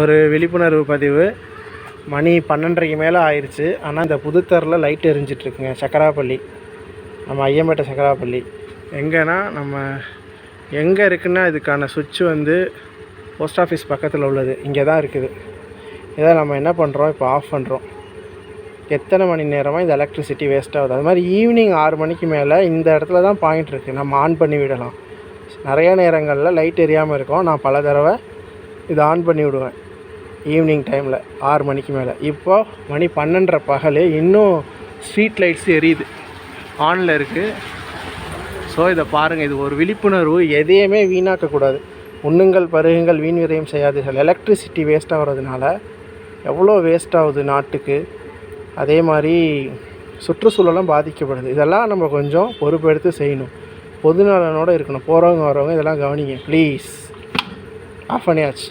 ஒரு விழிப்புணர்வு பதிவு. மணி 12:30 மேலே ஆயிடுச்சு. ஆனால் இந்த புதுத்தரில் லைட் எரிஞ்சிட்ருக்குங்க. சக்கராப்பள்ளி, நம்ம ஐயம்பேட்டை சக்கராப்பள்ளி எங்கன்னா நம்ம எங்கே இருக்குன்னா இதுக்கான சுவிட்ச் வந்து போஸ்ட் ஆஃபீஸ் பக்கத்தில் உள்ளது இங்கே தான் இருக்குது. இதை நம்ம என்ன பண்ணுறோம், இப்போ ஆஃப் பண்ணுறோம். எத்தனை மணி நேரமாக இந்த எலக்ட்ரிசிட்டி வேஸ்ட் ஆகுது. அது மாதிரி ஈவினிங் 6 மணிக்கு மேலே இந்த இடத்துல தான் பாயிண்ட் இருக்குது, நம்ம ஆன் பண்ணி விடலாம். நிறைய நேரங்களில் லைட் எரியாமல் இருக்கும். நான் பல தடவை இதை ஆன் பண்ணி விடுவேன் ஈவினிங் டைமில் 6 மணிக்கு மேலே. இப்போது மணி 12:30 பகல், இன்னும் ஸ்ட்ரீட் லைட்ஸ் எரியுது, ஆனில் இருக்குது. ஸோ இதை பாருங்கள், இது ஒரு விழிப்புணர்வு. எதையுமே வீணாக்கக்கூடாது. உண்ணுங்கள் பருகுங்கள் வீண் விரயம் செய்யாதீர்கள். எலக்ட்ரிசிட்டி வேஸ்ட் ஆகிறதுனால எவ்வளோ வேஸ்ட் ஆகுது நாட்டுக்கு. அதே மாதிரி சுற்றுச்சூழலும் பாதிக்கப்படுது. இதெல்லாம் நம்ம கொஞ்சம் பொறுப்பெடுத்து செய்யணும். பொதுநலனோடு இருக்கணும். போகிறவங்க வரவங்க இதெல்லாம் கவனிங்க ப்ளீஸ். ஆஃப் பண்ணியாச்சு.